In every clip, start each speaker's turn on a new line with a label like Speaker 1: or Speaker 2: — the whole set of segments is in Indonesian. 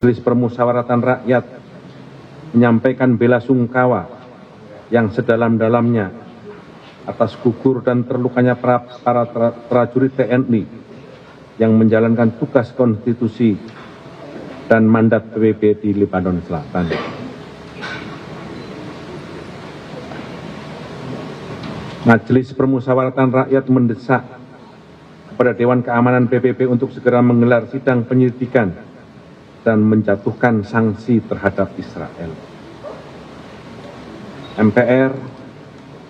Speaker 1: Majelis Permusyawaratan Rakyat menyampaikan bela sungkawa yang sedalam-dalamnya atas gugur dan terlukanya para prajurit TNI yang menjalankan tugas konstitusi dan mandat PBB di Lebanon Selatan. Majelis Permusyawaratan Rakyat mendesak kepada Dewan Keamanan PBB untuk segera menggelar sidang penyelidikan dan menjatuhkan sanksi terhadap Israel. MPR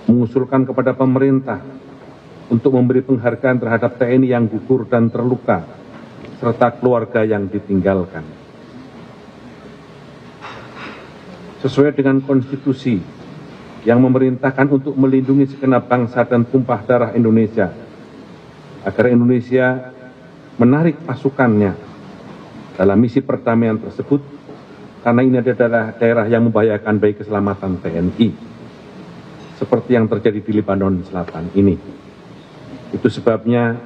Speaker 1: mengusulkan kepada pemerintah untuk memberi penghargaan terhadap TNI yang gugur dan terluka, serta keluarga yang ditinggalkan. Sesuai dengan konstitusi yang memerintahkan untuk melindungi segenap bangsa dan tumpah darah Indonesia, agar Indonesia menarik pasukannya dalam misi perdamaian tersebut, karena ini adalah daerah yang membahayakan bagi keselamatan TNI, seperti yang terjadi di Lebanon Selatan ini. Itu sebabnya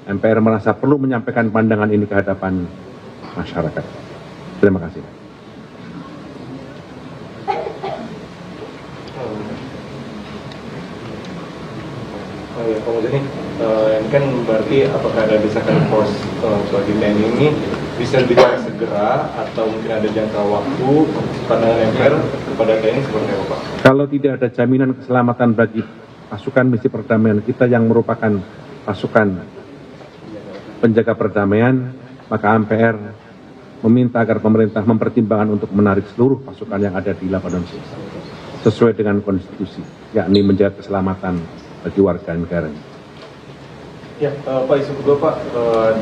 Speaker 1: MPR merasa perlu menyampaikan pandangan ini ke hadapan masyarakat. Terima kasih.
Speaker 2: Pak Muzani, ini kan berarti apakah ada desakan pos bagi TNI ini bisa dilakukan segera atau mungkin ada jangka waktu pandangan MPR kepada TNI seperti apa, Pak?
Speaker 1: Kalau tidak ada jaminan keselamatan bagi pasukan misi perdamaian kita yang merupakan pasukan penjaga perdamaian, maka MPR meminta agar pemerintah mempertimbangkan untuk menarik seluruh pasukan yang ada di Lebanon sesuai dengan konstitusi, yakni menjaga keselamatan bagi warga negara.
Speaker 2: Ya, Pak, isu kedua, Pak,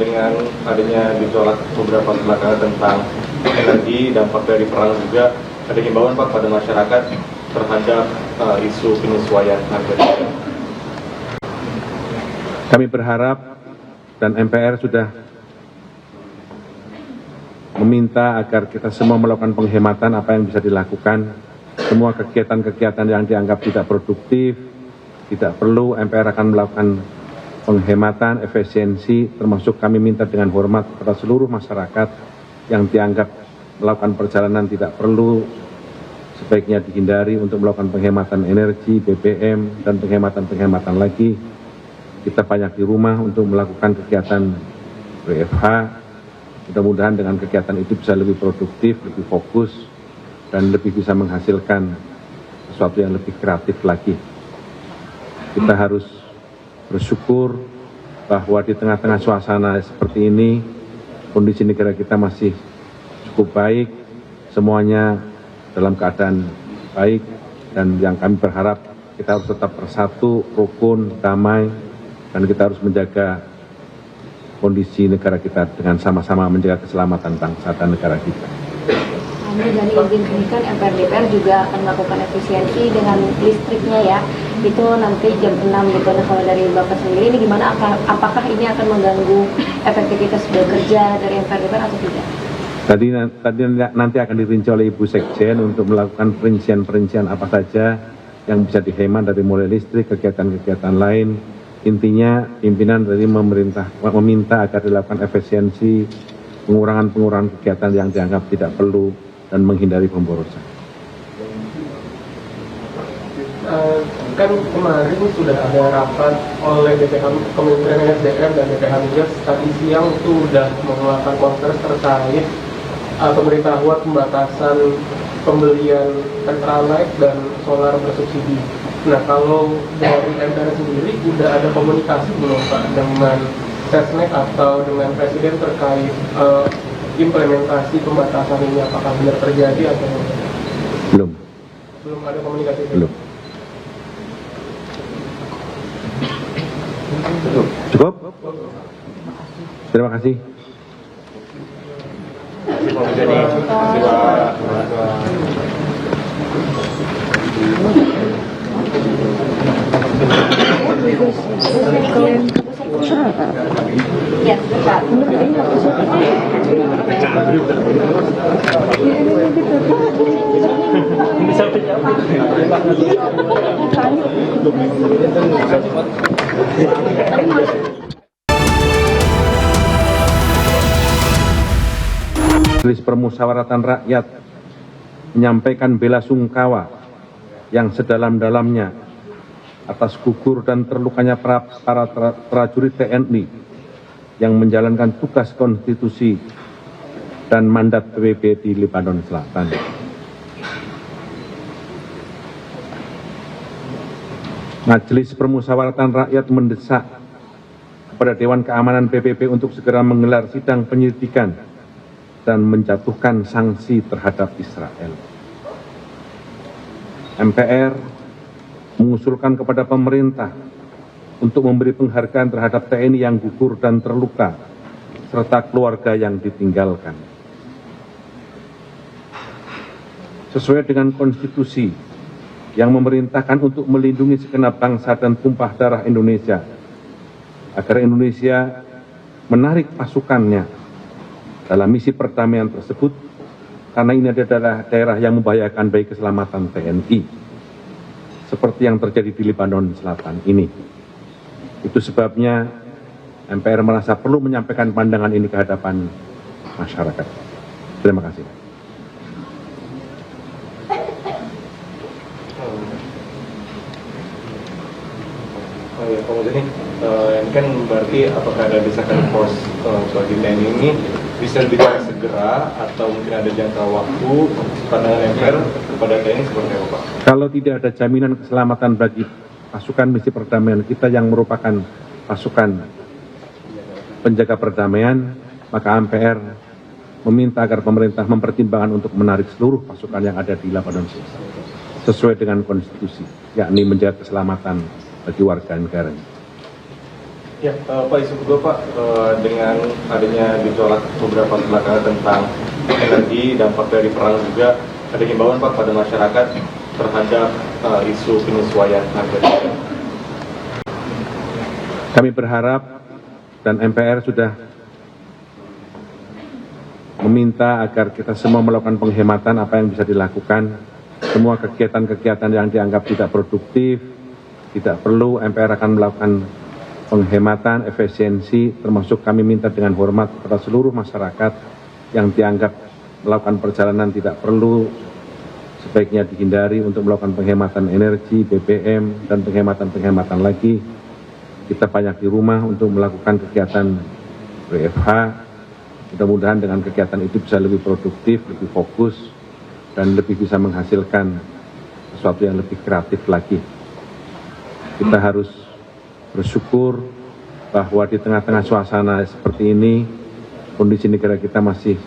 Speaker 2: dengan adanya gejolak beberapa belakangan tentang energi, dampak dari perang juga, ada himbauan, Pak, pada masyarakat terhadap isu penyesuaian harga.
Speaker 1: Kami berharap dan MPR sudah meminta agar kita semua melakukan penghematan apa yang bisa dilakukan. Semua kegiatan-kegiatan yang dianggap tidak produktif, tidak perlu, MPR akan melakukan penghematan, efisiensi, termasuk kami minta dengan hormat kepada seluruh masyarakat yang dianggap melakukan perjalanan tidak perlu, sebaiknya dihindari untuk melakukan penghematan energi, BBM, dan penghematan-penghematan lagi. Kita banyak di rumah untuk melakukan kegiatan WFH, mudah-mudahan dengan kegiatan itu bisa lebih produktif, lebih fokus, dan lebih bisa menghasilkan sesuatu yang lebih kreatif lagi. Kita harus bersyukur bahwa di tengah-tengah suasana seperti ini, kondisi negara kita masih cukup baik, semuanya dalam keadaan baik, dan yang kami berharap kita harus tetap bersatu, rukun, damai, dan kita harus menjaga kondisi negara kita dengan sama-sama menjaga keselamatan bangsa dan negara kita.
Speaker 3: Dari izin ini kan MPR DPR juga akan melakukan efisiensi dengan listriknya ya, itu nanti jam 6 gitu. Nah, kalau dari Bapak sendiri ini gimana, apakah ini akan mengganggu efektivitas bekerja dari MPR DPR atau tidak?
Speaker 1: Tadi nanti akan dirinci oleh Ibu Sekjen untuk melakukan perincian-perincian apa saja yang bisa dihemat dari mulai listrik, kegiatan-kegiatan lain. Intinya pimpinan dari meminta agar dilakukan efisiensi, pengurangan kegiatan yang dianggap tidak perlu, dan menghindari pemborosan.
Speaker 4: Kan kemarin sudah ada rapat oleh BPH Kementerian SDM dan BPH Migas, tadi siang itu sudah mengeluarkan konferensi terkait pemberitahuan pembatasan pembelian Pertalite dan solar bersubsidi. Nah, kalau dari MPR sendiri sudah ada komunikasi belum, Pak, dengan Sesnek atau dengan Presiden terkait implementasi pembatasan ini, apakah benar terjadi atau
Speaker 1: Belum.
Speaker 4: belum ada komunikasi?
Speaker 1: Belum. Cukup? Terima kasih.
Speaker 2: Pak Muzani, terima
Speaker 3: Ya, sebentar.
Speaker 1: Majelis Permusyawaratan Rakyat menyampaikan bela sungkawa yang sedalam-dalamnya atas gugur dan terlukanya para prajurit TNI yang menjalankan tugas konstitusi dan mandat PBB di Lebanon Selatan. Majelis Permusyawaratan Rakyat mendesak kepada Dewan Keamanan PBB untuk segera menggelar sidang penyelidikan dan menjatuhkan sanksi terhadap Israel. MPR mengusulkan kepada pemerintah untuk memberi penghargaan terhadap TNI yang gugur dan terluka, serta keluarga yang ditinggalkan. Sesuai dengan konstitusi yang memerintahkan untuk melindungi segenap bangsa dan tumpah darah Indonesia, agar Indonesia menarik pasukannya dalam misi perdamaian tersebut, karena ini adalah daerah yang membahayakan bagi keselamatan TNI, seperti yang terjadi di Lebanon Selatan ini. Itu sebabnya MPR merasa perlu menyampaikan pandangan ini ke hadapan masyarakat. Terima kasih.
Speaker 2: Oh ya, Pak Muzani, ini kan berarti apakah ada desakan pos bagi TNI ini bisa dibicara segera atau mungkin ada jangka waktu pandangan MPR kepada TNI seperti apa, Pak?
Speaker 1: Kalau tidak ada jaminan keselamatan bagi pasukan misi perdamaian kita yang merupakan pasukan penjaga perdamaian, maka MPR meminta agar pemerintah mempertimbangkan untuk menarik seluruh pasukan yang ada di Lebanon sesuai dengan konstitusi, yakni menjaga keselamatan bagi warga negara.
Speaker 2: Ya, Pak, isu kedua, Pak, dengan adanya gejolak beberapa belakangan tentang energi, dampak dari perang juga, ada himbauan, Pak, pada masyarakat terhadap isu penyesuaian harga.
Speaker 1: Kami berharap dan MPR sudah meminta agar kita semua melakukan penghematan apa yang bisa dilakukan. Semua kegiatan-kegiatan yang dianggap tidak produktif, tidak perlu, MPR akan melakukan penghematan, efisiensi, termasuk kami minta dengan hormat kepada seluruh masyarakat yang dianggap melakukan perjalanan tidak perlu, sebaiknya dihindari untuk melakukan penghematan energi, BBM, dan penghematan-penghematan lagi. Kita banyak di rumah untuk melakukan kegiatan WFH, mudah-mudahan dengan kegiatan itu bisa lebih produktif, lebih fokus, dan lebih bisa menghasilkan sesuatu yang lebih kreatif lagi. Kita harus bersyukur bahwa di tengah-tengah suasana seperti ini, kondisi negara kita masih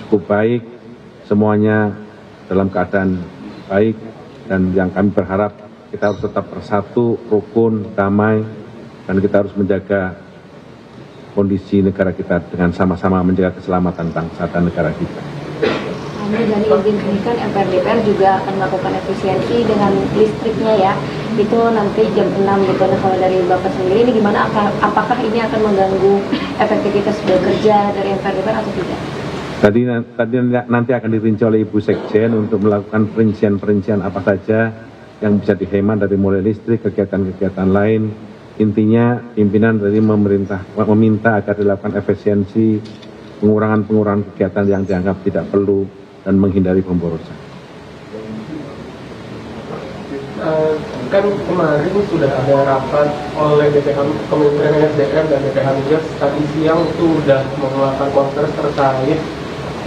Speaker 1: cukup baik, semuanya dalam keadaan baik, dan yang kami berharap kita harus tetap bersatu, rukun, damai, dan kita harus menjaga kondisi negara kita dengan sama-sama menjaga keselamatan bangsa dan negara kita.
Speaker 3: Dari izin ini kan MPR DPR juga akan melakukan efisiensi dengan listriknya ya, itu nanti jam 6 gitu. Nah, kalau dari Bapak sendiri ini gimana, apakah ini akan mengganggu efektivitas bekerja dari MPR DPR atau tidak?
Speaker 1: Tadi nanti akan dirinci oleh Ibu Sekjen untuk melakukan perincian-perincian apa saja yang bisa dihemat dari mulai listrik, kegiatan-kegiatan lain. Intinya pimpinan dari meminta agar dilakukan efisiensi, pengurangan kegiatan yang dianggap tidak perlu, dan menghindari pemborosan.
Speaker 4: Kan kemarin sudah ada rapat oleh Kementerian SDM dan BPH Migas tadi siang itu sudah mengeluarkan konferensi terkait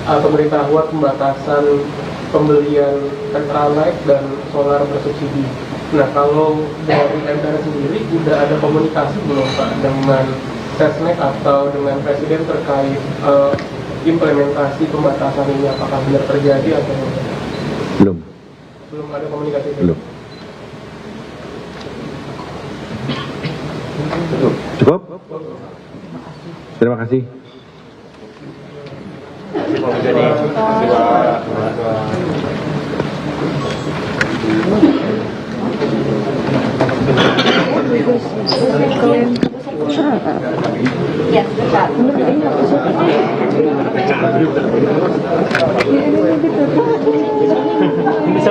Speaker 4: pemberitahuan pembatasan pembelian Pertalite dan solar bersubsidi. Nah, kalau dari MPR sendiri sudah ada komunikasi belum, Pak, dengan Sesnek atau dengan Presiden terkait implementasi pembatasan ini, apakah benar terjadi atau
Speaker 1: belum?
Speaker 4: Belum ada komunikasi.
Speaker 1: Belum. Cukup? Terima kasih.
Speaker 2: Pak Muzani,
Speaker 3: Ya, betul.
Speaker 5: Bisa